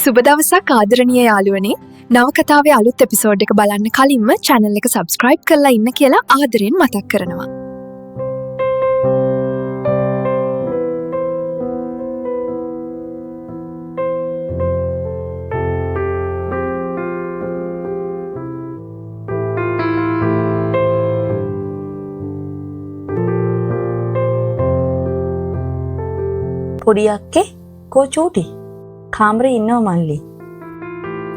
සුබ දවසක් ආදරණීය යාළුවනේ. නවකතාවේ අලුත් එපිසෝඩ් එක බලන්න කලින්ම channel එක subscribe කරලා ඉන්න කියලා ආදරෙන් මතක් කරනවා. පොඩි අක්කේ කෝ චූටි කාමරේ ඉන්නව මල්ලි.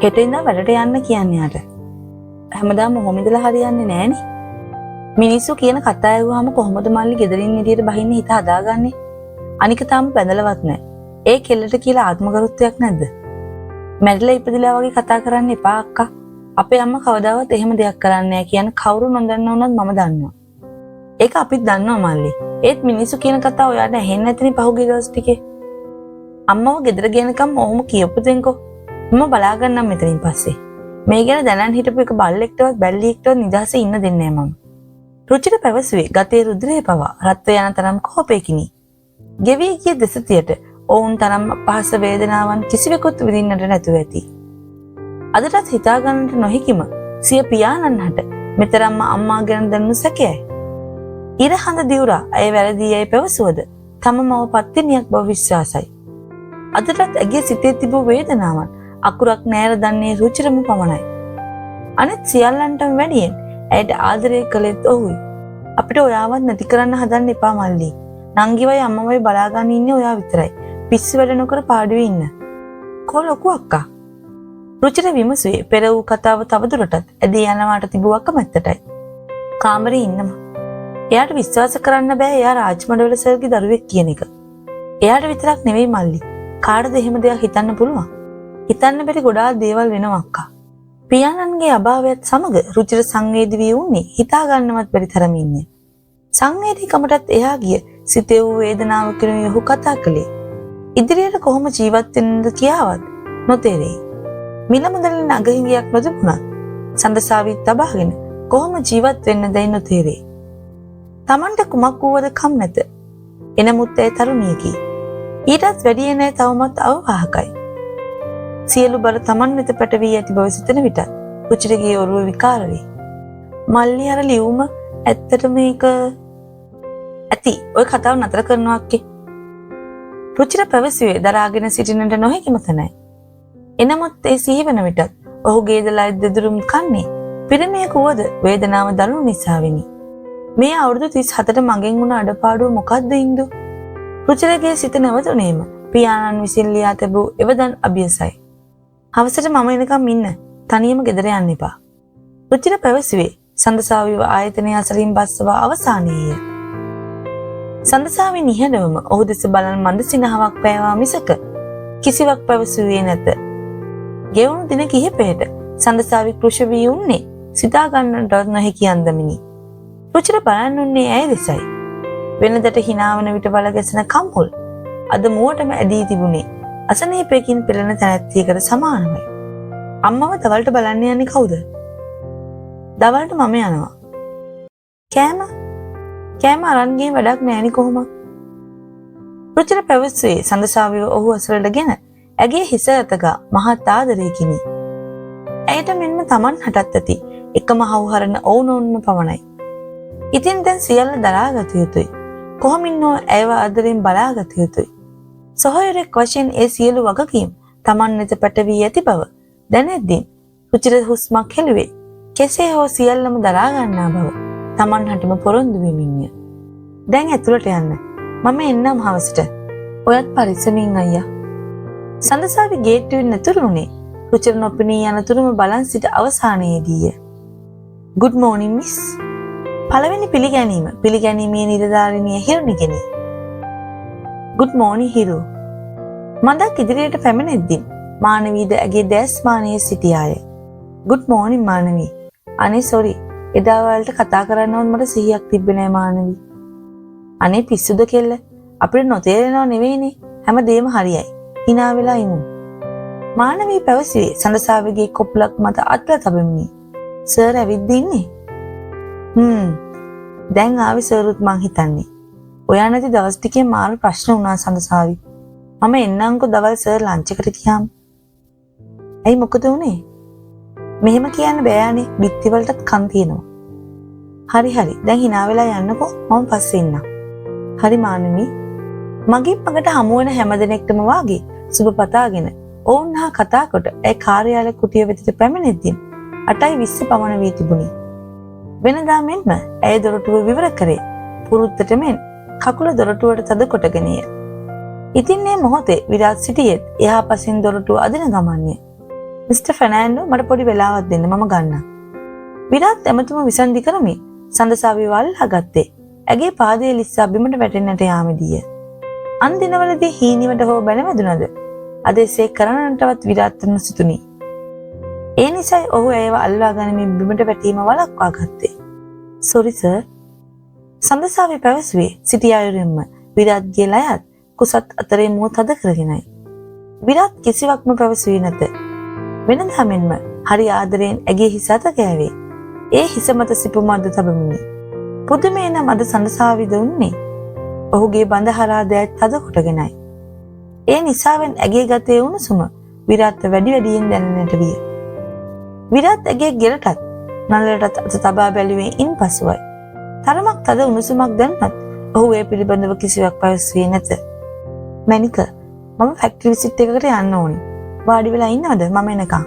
හෙට ඉඳන් වැඩට යන්න කියන්නේ යාට. හැමදාම ඔහොම ඉඳලා හරියන්නේ නෑනේ. මිනිස්සු කියන කතා ඇහුවාම කොහොමද මල්ලි ගෙදරින් එළියට බහින්නේ හිත හදාගන්නේ? අනික තාම බැඳලවත් නෑ. ඒ කෙල්ලට කියලා ආත්මගරුත්වයක් නැද්ද? මැරිලා ඉපදිලා වගේ කතා කරන්න එපා අක්කා. අපේ අම්මා කවදාවත් එහෙම දෙයක් කරන්නේ නෑ කියන කවුරු නොදන්න වුණත් මම දන්නවා. ඒක අපිත් දන්නවා මල්ලි. ඒත් මිනිස්සු කියන කතා ඔයාට ඇහෙන්නේ නැතිනේ පහුගිය දවස් ටිකේ. අම්මව ගෙදර ගෙනකම් ඔහොම කියපු දෙන්කෝ. මම බලා ගන්නම් මෙතනින් පස්සේ. මේ ගැන දැනන් හිටපු එක බල්ලෙක්ටවත් බැල්ලියෙක්ටවත් නිදහසේ ඉන්න දෙන්නේ නැහැ මම. රුචිට පැවසුවේ ගතේ රුධිරය පවා රත් යන තරම් කෝපයකිනි. ගෙවි ගිය දෙසතියට ඔවුන් තරම් අපහස වේදනාවන් කිසිවෙකුත් විඳින්නට නැතුව ඇති. අදටත් හිතා ගන්නට නොහැකිම සිය පියාණන්හට මෙතරම්ම අම්මා ගැන දැනුණු සැකයයි. ඉරහඳ දිවුරා ඇය වැරදි යයි පැවසුවද තම මව පත්තිනියක් බව විශ්වාසයි. අදටත් ඇගේ සිතේ තිබූ වේදනාවන් අකුරක් නෑර දන්නේ රුචිරම පමණයි. අනෙත් සියල්ලන්ටම වැඩියෙන් ඇයට ආදරය කළෙත් ඔහුයි. අපිට ඔයාවත් නැති කරන්න හදන්න එපා මල්ලි. නංගිවයි අම්මවයි බලාගන්න ඉන්නේ ඔයා විතරයි. පිස්සු වැඩ නොකර පාඩුවේ ඉන්න. කෝ ලොකු අක්කා. රුචිර විමසුවේ පෙර වූ කතාව තවදුරටත් ඇදී යනවාට තිබූ අකමැත්තටයි. කාමරේ ඉන්නම. එයාට විශ්වාස කරන්න බෑ එයා රාජ්මඩවල සර්ගේ දරුවෙක් කියන එක. එයාට විතරක් නෙවෙයි මල්ලි. කාටද එහෙම දෙයක් හිතන්න පුළුවන්? හිතන්න බැරි ගොඩාක් දේවල් වෙනවා අක්කා. පියාණන්ගේ අභාවයත් සමග රුචිර සංවේදී වී උන්නේ හිතා ගන්නවත් බැරි තරම් ඉන්නේ. සංවේදීකමටත් එහා ගිය සිතේ වූ වේදනාව කෙරෙහි ඔහු කතා කළේ. ඉදිරියට කොහොම ජීවත් වෙන්නද කියාවත් නොතේරෙයි. මිල මුදලින් අගහිඟයක් නොතිබුණත් සඳසාවිත් තබාගෙන කොහොම ජීවත් වෙන්න දැයි නොතේරෙයි. Tamanta කුමක් වූවද කම් නැත. එනමුත් ඒ තරුණියකි. ඊටත් වැඩිය නෑ තවමත් අවවාහකයි. සියලු බර Taman වෙත පැටවී ඇති බව සිතන විට රුචිරගේ ඔරුව විකාර වේ. මල්ලි අර ලියුම ඇත්තට මේක ඇති ඔය කතාව නතර කරනවා අක්කේ. රුචිර පැවසුවේ දරාගෙන සිටින්නට නොහැකිම තැනයි. එනමුත් ඒ සිහිවන විටත් ඔහුගේ දලයි දෙදුරුම් කන්නේ පිරිමියෙකු වුවද වේදනාව දරුණු නිසා වෙනි. මේ අවුරුදු 37ට මගෙන් වුණ අඩපාඩුව මොකක්ද ඉන්දු? රුචිරගේ සිත නැවතුනේම පියාණන් විසින් ලියා තිබූ එවදන් අභියසයි. හවසට මම එනකම් ඉන්න. තනියම ගෙදර යන්න එපා. රුචිර පැවසුවේ සඳසාවිව ආයතනය අසලින් බස්සවා අවසානයේය. සඳසාවි නිහඬවම ඔහු දෙස බලන මන්ද සිනහවක් පෑවා මිසක කිසිවක් පැවසුවේ නැත. ගෙවුණු දින කිහිපයට සඳසාවි කෘෂ වී උන්නේ සිතා ගන්නටවත් නොහැකි අන්දමිනි. රුචිර බලන්නුන්නේ ඇය දෙසයි. වෙනදට හිනාවන විට වල ගැසෙන කම්මුල් අද මුවටම ඇදී තිබුණේ අසනීපයකින් පෙළෙන තැනැත්තියකට සමානමයි. අම්මව දවල්ට බලන්න යන්නේ කවුද? දවල්ට මම යනවා. කෑම අරන් ගිහින් වැඩක් නෑනි කොහොමද? රුචිර පැවසුවේ සඳසාවිව ඔහු අසලටගෙන ඇගේ හිස අතගා මහත් ආදරයකිනි. ඇයට මෙන්ම Taman හටත් ඇති එකම හවුහරන ඔවුනොවුන්ම පමණයි. ඉතින් දැන් සියල්ල දරාගත යුතුයි. කොහොමින්නෝ ඇයව ආදරෙන් බලාගත යුතුයි. සොහොයුරෙක් වශයෙන් ඒ සියලු වගකීම් Taman වෙත පැටවී ඇති බව දැනෙද්දී රුචිර හුස්මක් හෙළුවේ. කෙසේ හෝ සියල්ලම දරා ගන්නා බව Taman හටම පොරොන්දු වෙමින්ය. දැන් ඇතුළට යන්න. මම එන්නම් හවසට. ඔයත් පරිස්සමින් අයියා. සඳසාවි ගේට්ටුවෙන් නැතුරු වුණේ රුචිර නොපෙනී යනතුරුම බලන් සිට අවසානයේදීය. Good morning miss. පළවෙනි පිළිගැනීමේ නිලධාරිනිය හිරුනිගෙනි. Good morning හිරු. මන්දක් ඉදිරියට පැමිණෙද්දී මානවීද ඇගේ දැස්මානයේ සිටියාය. Good morning මානවී. අනේ sorry. එදා වලට කතා කරන්නවත් මට සිහියක් තිබ්බේ නෑ මානවී. අනේ පිස්සුද කෙල්ල. අපිට නොතේරෙනව නෙවෙයිනේ. හැමදේම හරියයි. hina වෙලා ඉමු. මානවී පැවසුවේ සඳසාවිගේ කොප්ලක් මත අත්ල තබමිනි. සර් ඇවිත් ඉන්නේ. දැන් ආවි සර්ුත් මං හිතන්නේ. ඔයා නැති දවස් ටිකේ මාරු ප්‍රශ්න වුණා සඳසාවි. මම එන්නම්කෝ දවල් සර් ලන්ච් එකට ගියාම. ඇයි මොකද උනේ? මෙහෙම කියන්න බෑනේ බිත්ති වලටත් කන් තියෙනවා. හරි දැන් hina වෙලා යන්නකෝ මම පස්සේ ඉන්නම්. හරි මානවී මගේ පඟට හමු වෙන හැමදෙනෙක්ටම වාගේ සුබ පතාගෙන ඔවුන් හා කතා කොට ඒ කාර්යාලය කුටිය වෙතට පැමිණෙද්දී 8:20 පමණ වී තිබුණි. වෙනදා මෙන්ම ඇය දොරටුව විවර කරේ පුරුද්දට මෙන් කකුල දොරටුවට තද කොටගෙනය. ඉතින් මේ මොහොතේ විරාජ් සිටියෙත් එහා පසින් දොරටුව අදින ගමන්නේ. මිස්ටර් ෆර්නෑන්ඩෝ මට පොඩි වෙලාවක් දෙන්න මම ගන්නම්. විරාජ් එමතුම විසන්දි කරමින් සඳසාවි වල්ලා ගත්තේ. ඇගේ පාදයේ ලිස්සා බිමට වැටෙන්නට යාමේදීය. අන් දිනවලදී හීනිවට හෝ බැනවැදුනද අද එසේ කරන්නටවත් විරාජ්ට නොසිතුනි. ඒ නිසායි ඔහු ඒව අල්වා ගනිමින් බිමට වැටීම වළක්වා ගත්තේ. "Sorry sir." සඳසාවි පැවසුවේ සිටි අයුරින්ම විරාජ්ගේ ලයත් කුසත් අතරේ මුව තද කරගෙනයි. විරාජ් කිසිවක්ම පැවසුවේ නැත. වෙනදා මෙන්ම හරි ආදරයෙන් ඇගේ හිස අත ගෑවේ. ඒ හිස මත සිපුම අද තබමිනි. පුදුමේ නම් අද සඳසාවි දුන්නේ ඔහුගේ බඳ හරහා දෑත් තද කොටගෙනයි. ඒ නිසාවෙන් ඇගේ ගතේ උණුසුම විරාජ්ට වැඩියෙන් දැනෙන්නට විය. විරාජ් ඇගේ ගෙරටත් නළලටත් අත තබා බැලුවේ ඉන්පසුවයි. තරමක් තද උණුසුමක් දැනුණත් ඔහු ඒ පිළිබඳව කිසිවක් පැවසුවේ නැත. "මැනික මම ෆැක්ටරි විසිට් එකකට යන්න ඕනි. වාඩි වෙලා ඉන්නවද මම එනකම්?"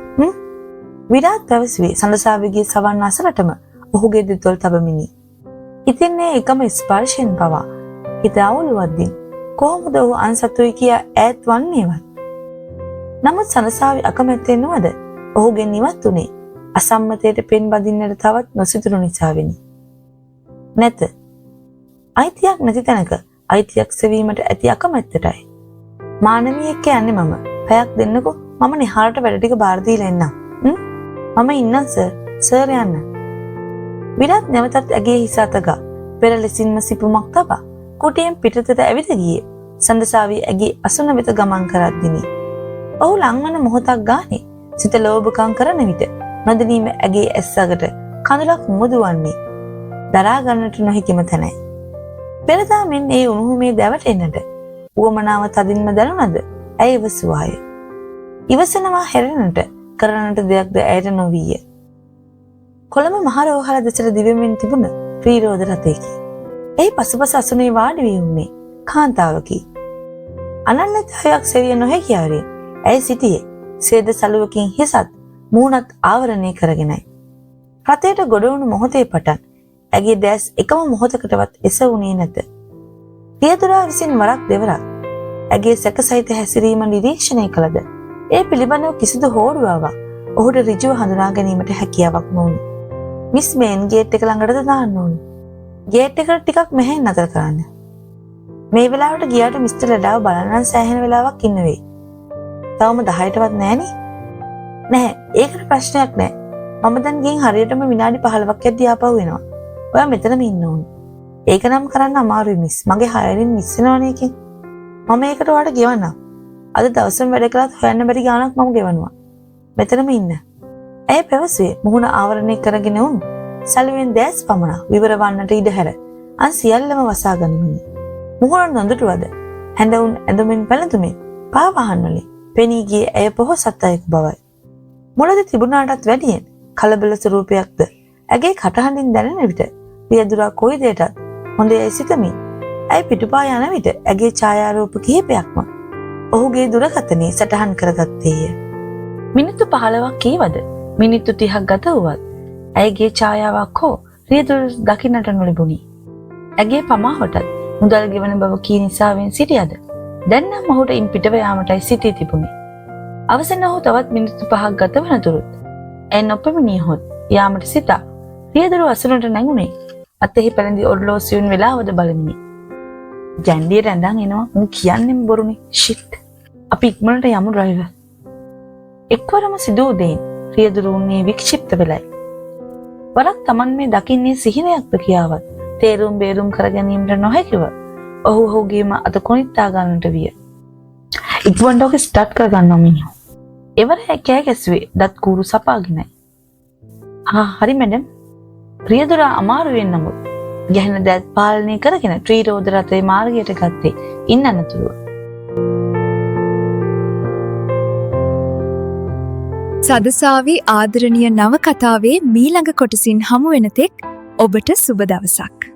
විරාජ් පැවසුවේ සඳසාවිගේ සවන් අසලටම ඔහුගේ දෙතොල් තබමිනි. ඉතින් මේ එකම ස්පර්ශයෙන් පවා හිත අවුලුවද්දී කොහොමද ඔහු අන්සතුයි කියා ඈත් වන්නේවත්? නමුත් සඳසාවි අකමැත්තෙන් නොවද ඔහුගෙන් ඉවත් උනේ අසම්මතයට පෙන් බදින්නට තවත් නොසිතුණු නිසාවෙනි. නැත. අයිතියක් නැති තැනක අයිතියක් සෙවීමට ඇති අකමැත්තටයි. "මානවී එක්ක යන්නේ මම. පැයක් දෙන්නකෝ. මම නිහාරට වැඩ ටික බාර දීලා එන්නම්." "මම ඉන්නම් සර්." "සර් යන්න." විරාජ් නැවතත් ඇගේ හිස අතගා පෙර ලෙසින්ම සිපුමක් තබා කුටියෙන් පිටතට ඇවිද ගියේ. සඳසාවි ඇගේ අසුන වෙත ගමන් කරද්දිනි. ඔහු ලංවන මොහොතක් ගානේ සිත ලෝභකම් කරන විට නොදැනීම ඇගේ ඇස් අගට කඳුලක් මුදුවන්නේ දරා ගන්නට නොහැකිම තැනයි. පෙරදා මෙන් ඒ උණුහුමේ දැවටෙන්නට උවමනාව තදින්ම දැනුණද ඇය ඉවසුවාය. ඉවසනවා හැරෙන්නට කරන්නට දෙයක්ද ඇයට නොවීය. කොළඹ මහ රෝහල දෙසට දිවෙමින් තිබුණ ත්‍රිරෝද රථයකි. එහි පසුපස අසුනේ වාඩි වී උන්නේ කාන්තාවකි. අනන්‍යතාවයක් සෙවිය නොහැකි ආරේ ඇය සිටියේ සේද සලුවකින් හිසත් මූණත් ආවරණය කරගෙනයි. රථයට ගොඩ වුණු මොහොතේ පටන් ඇගේ දැස් එකම මොහොතකටවත් එසවුනේ නැත. පියදුරා විසින් වරක් දෙවරක් ඇගේ සැකසහිත හැසිරීම නිරීක්ෂණය කළද ඒ පිළිබඳව කිසිදු හෝඩුවාවක් ඔහුට ඍජුව හඳුනා ගැනීමට හැකියාවක් නොවුණි. "මිස් මේන් ගේට් එක ළඟටද දාන්න ඕනේ. ගේට් එකට ටිකක් මෙහෙන් නතර කරන්න. මේ වෙලාවට ගියාට මිස්ටර් ලඩාව බලන්න සෑහෙන වෙලාවක් ඉන්න වෙයි. තවම 10ටවත් නෑනේ." "නැහැ, ඒකට ප්‍රශ්නයක් නෑ. මම දැන් ගිහින් හරියටම විනාඩි 15ක් යද්දී ආපහු එනවා. ඔයා මෙතනම ඉන්න ඕනේ. ඒක නම් කරන්න අමාරුයි මිස්. මගේ හයරින් මිස් වෙනවනේ එකෙන්. මම ඒකට ඔයාලට ගෙවන්නම්. අද දවසම වැඩ කළත් හොයන්න බැරි ගාණක් මම ගෙවනවා. මෙතනම ඉන්න." ඇය පැවසුවේ මුහුණ ආවරණය කරගෙන වුණු සැලුවෙන් දැස් පමණ විවර වන්නට ඉඩ හැර අන් සියල්ලම වසා ගනිමිනි. මුහුණ නොදුටුවද හැඬවුන් ඇඳුමින් පැළඳුමින් පාවහන් වලින් පෙනී ගියේ ඇය පොහොසත් අයෙකු බවයි. මුලද තිබුණාටත් වැඩියෙන් කලබල ස්වරූපයක්ද ඇගේ කටහඬින් දැනෙන විට පියදුරා කොයි දෙයටත් හොඳයි සිතමින් ඇය පිටුපා යන විට ඇගේ ඡායාරූප කිහිපයක්ම ඔහුගේ දුරකථනයේ සටහන් කරගත්තේය. මිනිත්තු 15ක් කීවද මිනිත්තු 30ක් ගත වුවත් ඇයගේ ඡායාවක් හෝ රියදුර දකින්නට නොලැබුණි. ඇගේ පමාවටත් මුදල් ගෙවන බව කී නිසාවෙන් සිටියද දැන් නම් ඔහුට ඉන් පිටව යාමටයි සිටී තිබුණේ. අවසන් ඔහු තවත් මිනිත්තු 5ක් ගත වනතුරුත් ඇය නොපෙමිණියහොත් යාමට සිතා රියදුර අසුනට නැගුණේ අතෙහි පැලඳි ඔර්ලෝසියුන් වෙලාවද බලමිනි. ජැන්ඩියට ඇඳන් එනවා මු කියන්නෙම බොරුනේ. ෂිට්. අපි ඉක්මනට යමු ඩ්‍රයිවර්. එක්වරම සිදු වූ දෙයින් රියදුර උන්නේ වික්ෂිප්ත වෙලයි. වරක් Taman මේ දකින්නේ සිහිනයක්ද කියාවත් තේරුම් බේරුම් කර ගැනීමට නොහැකිව ඔහු ඔහුගේම අත කොනිට්ටා ගන්නට විය. ඉක්මනට ඔක ස්ටාර්ට් කර ගන්නවා මිනිහා. එවර කෑ ගැසුවේ දත් කූරු සපාගෙනයි. හරි මැඩම්. රියදුර අමාරුවෙන් නමුත් ගැහෙන දත් පාලනය කරගෙන ත්‍රිරෝද රථයේ මාර්ගයට ගත්තේ ඉන්නනතුරුව. සදසාවේ ආදරණීය නවකතාවේ මීළඟ කොටසින් හමු වෙනතෙක් ඔබට සුබ දවසක්.